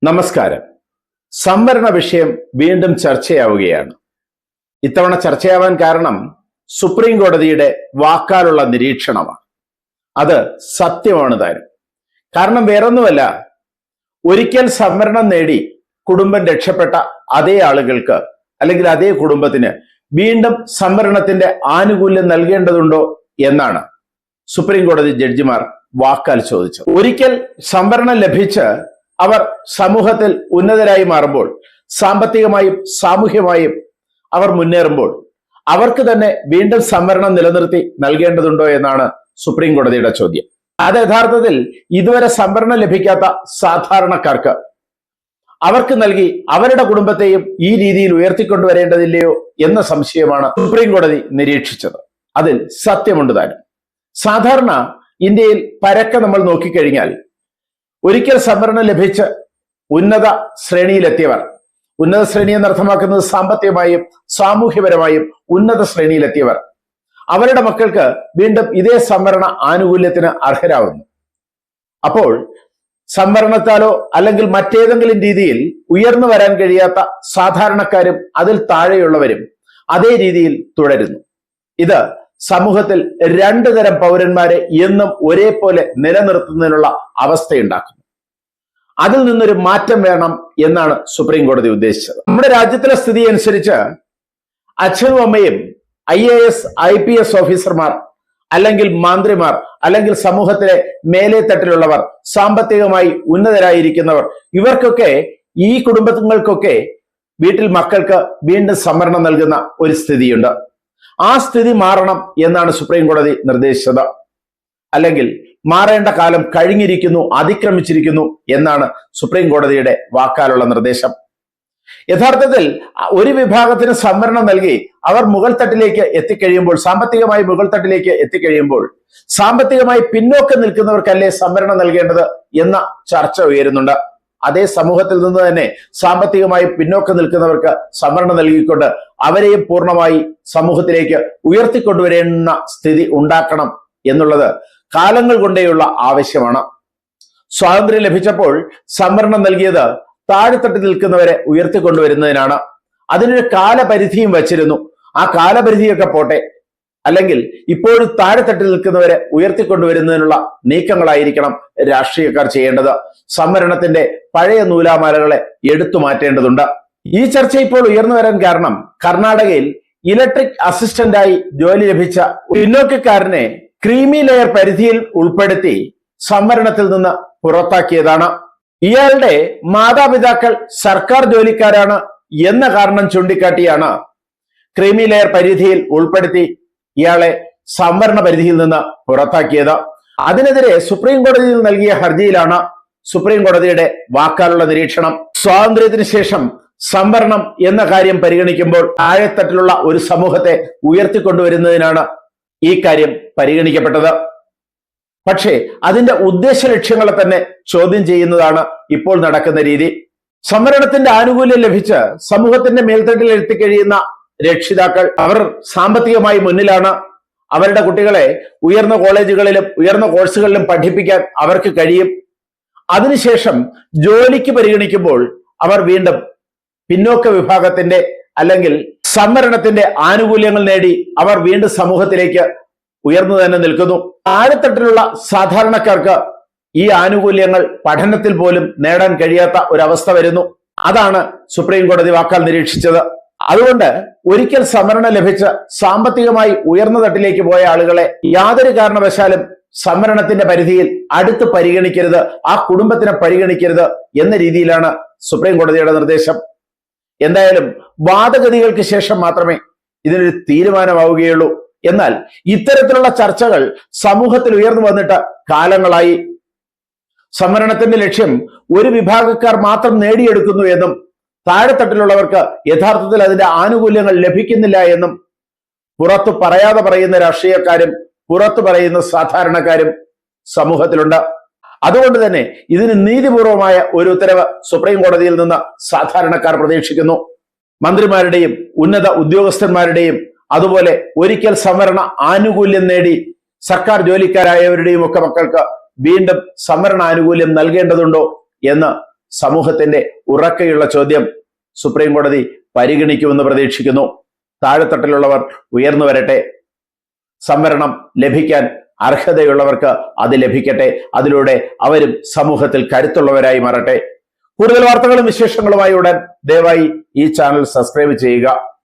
നമസ്കാരം. സംവരണ വിഷയം വീണ്ടും ചർച്ചയാവുകയാണ്. ഇത്തവണ ചർച്ചയാവാൻ കാരണം സുപ്രീം കോടതിയുടെ വാക്കാലുള്ള നിരീക്ഷണമാണ്. അത് സത്യമാണ് താനും. കാരണം വേറൊന്നുമല്ല, ഒരിക്കൽ സംവരണം നേടി കുടുംബം രക്ഷപ്പെട്ട അതേ ആളുകൾക്ക് അല്ലെങ്കിൽ അതേ കുടുംബത്തിന് വീണ്ടും സംവരണത്തിന്റെ ആനുകൂല്യം നൽകേണ്ടതുണ്ടോ എന്നാണ് സുപ്രീം കോടതി ജഡ്ജിമാർ വാക്കാൽ ചോദിച്ചത്. ഒരിക്കൽ സംവരണം ലഭിച്ച് അവർ സമൂഹത്തിൽ ഉന്നതരായി മാറുമ്പോൾ, സാമ്പത്തികമായും സാമൂഹ്യമായും അവർ മുന്നേറുമ്പോൾ അവർക്ക് തന്നെ വീണ്ടും സംവരണം നിലനിർത്തി നൽകേണ്ടതുണ്ടോ എന്നാണ് സുപ്രീം കോടതിയുടെ ചോദ്യം. അത് യഥാർത്ഥത്തിൽ ഇതുവരെ സംവരണം ലഭിക്കാത്ത സാധാരണക്കാർക്ക് അവർക്ക് നൽകി അവരുടെ കുടുംബത്തെയും ഈ രീതിയിൽ ഉയർത്തിക്കൊണ്ടുവരേണ്ടതില്ലയോ എന്ന സംശയമാണ് സുപ്രീം കോടതി നിരീക്ഷിച്ചത്. അതിൽ സത്യമുണ്ട് താനും. സാധാരണ ഇന്ത്യയിൽ പരക്കെ നമ്മൾ നോക്കിക്കഴിഞ്ഞാൽ ഒരിക്കൽ സംവരണം ലഭിച്ച് ഉന്നത ശ്രേണിയിലെത്തിയവർ, ഉന്നത ശ്രേണി എന്നർത്ഥമാക്കുന്നത് സാമ്പത്തികമായും സാമൂഹ്യപരമായും ഉന്നത ശ്രേണിയിലെത്തിയവർ, അവരുടെ മക്കൾക്ക് വീണ്ടും ഇതേ സംവരണ ആനുകൂല്യത്തിന് അർഹരാകുന്നു. അപ്പോൾ സംവരണത്താലോ അല്ലെങ്കിൽ മറ്റേതെങ്കിലും രീതിയിൽ ഉയർന്നു വരാൻ കഴിയാത്ത സാധാരണക്കാരും അതിൽ താഴെയുള്ളവരും അതേ രീതിയിൽ തുടരുന്നു. ഇത് സമൂഹത്തിൽ രണ്ടു തരം പൗരന്മാരെ എന്നും ഒരേപോലെ നിലനിർത്തുന്നതിനുള്ള അവസ്ഥയുണ്ടാക്കുന്നു. അതിൽ നിന്നൊരു മാറ്റം വേണം എന്നാണ് സുപ്രീം കോടതി ഉദ്ദേശിച്ചത്. നമ്മുടെ രാജ്യത്തിലെ സ്ഥിതി അനുസരിച്ച് അച്ഛനും അമ്മയും IAS IPS ഓഫീസർമാർ അല്ലെങ്കിൽ മന്ത്രിമാർ അല്ലെങ്കിൽ സമൂഹത്തിലെ മേലെ തട്ടിലുള്ളവർ, സാമ്പത്തികമായി ഉന്നതരായിരിക്കുന്നവർ, ഇവർക്കൊക്കെ ഈ കുടുംബങ്ങൾക്കൊക്കെ വീട്ടിൽ മക്കൾക്ക് വീണ്ടും സംവരണം നൽകുന്ന ഒരു സ്ഥിതിയുണ്ട്. ആ സ്ഥിതി മാറണം എന്നാണ് സുപ്രീം കോടതി നിർദ്ദേശിച്ചത്. അല്ലെങ്കിൽ മാറേണ്ട കാലം കഴിഞ്ഞിരിക്കുന്നു, അതിക്രമിച്ചിരിക്കുന്നു എന്നാണ് സുപ്രീം കോടതിയുടെ വാക്കാലുള്ള നിർദ്ദേശം. യഥാർത്ഥത്തിൽ ഒരു വിഭാഗത്തിന് സംവരണം നൽകി അവർ മുകൾ തട്ടിലേക്ക് എത്തിക്കഴിയുമ്പോൾ, സാമ്പത്തികമായി മുകൾ തട്ടിലേക്ക് എത്തിക്കഴിയുമ്പോൾ, സാമ്പത്തികമായി പിന്നോക്കം നിൽക്കുന്നവർക്കല്ലേ സംവരണം നൽകേണ്ടത് എന്ന ചർച്ച ഉയരുന്നുണ്ട്. അതേ സമൂഹത്തിൽ നിന്ന് തന്നെ സാമ്പത്തികമായി പിന്നോക്കം നിൽക്കുന്നവർക്ക് സംവരണം നൽകിക്കൊണ്ട് അവരെയും പൂർണ്ണമായി സമൂഹത്തിലേക്ക് ഉയർത്തിക്കൊണ്ടുവരേണ്ട സ്ഥിതി ഉണ്ടാക്കണം എന്നുള്ളത് കാലങ്ങൾ കൊണ്ടേയുള്ള ആവശ്യമാണ്. സ്വാതന്ത്ര്യം ലഭിച്ചപ്പോൾ സംവരണം നൽകിയത് താഴെത്തട്ടിൽ നിൽക്കുന്നവരെ ഉയർത്തിക്കൊണ്ടുവരുന്നതിനാണ്. അതിനൊരു കാലപരിധിയും വച്ചിരുന്നു. ആ കാലപരിധിയൊക്കെ പോട്ടെ, അല്ലെങ്കിൽ ഇപ്പോഴും താഴെത്തട്ടിൽ നിൽക്കുന്നവരെ ഉയർത്തിക്കൊണ്ടുവരുന്നതിനുള്ള നീക്കങ്ങളായിരിക്കണം രാഷ്ട്രീയക്കാർ ചെയ്യേണ്ടത്. സംവരണത്തിന്റെ പഴയ നൂലാമാലകളെ എടുത്തു മാറ്റേണ്ടതുണ്ട്. ഈ ചർച്ച ഇപ്പോൾ ഉയർന്നു വരാൻ കാരണം കർണാടകയിൽ ഇലക്ട്രിക് അസിസ്റ്റന്റായി ജോലി ലഭിച്ച പിന്നോക്കക്കാരനെ ക്രീമി ലെയർ പരിധിയിൽ ഉൾപ്പെടുത്തി സംവരണത്തിൽ നിന്ന് പുറത്താക്കിയതാണ്. ഇയാളുടെ മാതാപിതാക്കൾ സർക്കാർ ജോലിക്കാരാണ് എന്ന കാരണം ചൂണ്ടിക്കാട്ടിയാണ് ക്രീമി ലെയർ പരിധിയിൽ ഉൾപ്പെടുത്തി ഇയാളെ സംവരണ പരിധിയിൽ നിന്ന് പുറത്താക്കിയത്. അതിനെതിരെ സുപ്രീം കോടതിയിൽ നൽകിയ ഹർജിയിലാണ് സുപ്രീം കോടതിയുടെ വാക്കാലുള്ള നിരീക്ഷണം. സ്വാതന്ത്ര്യത്തിന് ശേഷം സംവരണം എന്ന കാര്യം പരിഗണിക്കുമ്പോൾ താഴെത്തട്ടിലുള്ള ഒരു സമൂഹത്തെ ഉയർത്തിക്കൊണ്ടുവരുന്നതിനാണ് ഈ കാര്യം പരിഗണിക്കപ്പെട്ടത്. പക്ഷേ അതിന്റെ ഉദ്ദേശ ലക്ഷ്യങ്ങളെ തന്നെ ചോദ്യം ചെയ്യുന്നതാണ് ഇപ്പോൾ നടക്കുന്ന രീതി. സംവരണത്തിന്റെ ആനുകൂല്യം ലഭിച്ച് സമൂഹത്തിന്റെ മേൽത്തട്ടിൽ എത്തിക്കഴിയുന്ന രക്ഷിതാക്കൾ, അവർ സാമ്പത്തികമായി മുന്നിലാണ്. അവരുടെ കുട്ടികളെ ഉയർന്ന കോളേജുകളിലും ഉയർന്ന കോഴ്സുകളിലും പഠിപ്പിക്കാൻ അവർക്ക് കഴിയും. അതിനുശേഷം ജോലിക്ക് പരിഗണിക്കുമ്പോൾ അവർ വീണ്ടും പിന്നോക്ക വിഭാഗത്തിന്റെ അല്ലെങ്കിൽ സംവരണത്തിന്റെ ആനുകൂല്യങ്ങൾ നേടി അവർ വീണ്ടും സമൂഹത്തിലേക്ക് ഉയർന്നു തന്നെ നിൽക്കുന്നു. താഴെത്തട്ടിലുള്ള സാധാരണക്കാർക്ക് ഈ ആനുകൂല്യങ്ങൾ പഠനത്തിൽ പോലും നേടാൻ കഴിയാത്ത ഒരവസ്ഥ വരുന്നു. അതാണ് സുപ്രീം കോടതി വാക്കാൽ നിരീക്ഷിച്ചത്. അതുകൊണ്ട് ഒരിക്കൽ സംവരണം ലഭിച്ച് സാമ്പത്തികമായി ഉയർന്ന തട്ടിലേക്ക് പോയ ആളുകളെ യാതൊരു കാരണവശാലും സംവരണത്തിന്റെ പരിധിയിൽ അടുത്ത് പരിഗണിക്കരുത്, ആ കുടുംബത്തിനെ പരിഗണിക്കരുത് എന്ന രീതിയിലാണ് സുപ്രീം കോടതിയുടെ നിർദ്ദേശം. എന്തായാലും വാദഗതികൾക്ക് ശേഷം മാത്രമേ ഇതിനൊരു തീരുമാനമാവുകയുള്ളൂ. എന്നാൽ ഇത്തരത്തിലുള്ള ചർച്ചകൾ സമൂഹത്തിൽ ഉയർന്നു വന്നിട്ട് കാലങ്ങളായി. സംവരണത്തിന്റെ ലക്ഷ്യം ഒരു വിഭാഗക്കാർ മാത്രം നേടിയെടുക്കുന്നു എന്നും താഴെത്തട്ടിലുള്ളവർക്ക് യഥാർത്ഥത്തിൽ അതിന്റെ ആനുകൂല്യങ്ങൾ ലഭിക്കുന്നില്ല എന്നും പുറത്തു പറയാതെ പറയുന്ന രാഷ്ട്രീയക്കാരും പുറത്തു പറയുന്ന സാധാരണക്കാരും സമൂഹത്തിലുണ്ട്. അതുകൊണ്ട് തന്നെ ഇതിന് നീതിപൂർവമായ ഒരു ഉത്തരവ് സുപ്രീം കോടതിയിൽ നിന്ന് സാധാരണക്കാർ പ്രതീക്ഷിക്കുന്നു. മന്ത്രിമാരുടെയും ഉന്നത ഉദ്യോഗസ്ഥന്മാരുടെയും അതുപോലെ ഒരിക്കൽ സംവരണ ആനുകൂല്യം നേടി സർക്കാർ ജോലിക്കാരായവരുടെയും ഒക്കെ മക്കൾക്ക് വീണ്ടും സംവരണ ആനുകൂല്യം നൽകേണ്ടതുണ്ടോ എന്ന് സമൂഹത്തിന്റെ ഉറക്കെയുള്ള ചോദ്യം സുപ്രീം കോടതി പരിഗണിക്കുമെന്ന് പ്രതീക്ഷിക്കുന്നു. താഴെത്തട്ടിലുള്ളവർ ഉയർന്നു വരട്ടെ. സംവരണം ലഭിക്കാൻ അർഹതയുള്ളവർക്ക് അത് ലഭിക്കട്ടെ. അതിലൂടെ അവരും സമൂഹത്തിൽ കരുത്തുള്ളവരായി മാറട്ടെ. കൂടുതൽ വാർത്തകളും വിശേഷങ്ങളുമായി ഉടൻ ദയവായി ഈ ചാനൽ സബ്സ്ക്രൈബ് ചെയ്യുക.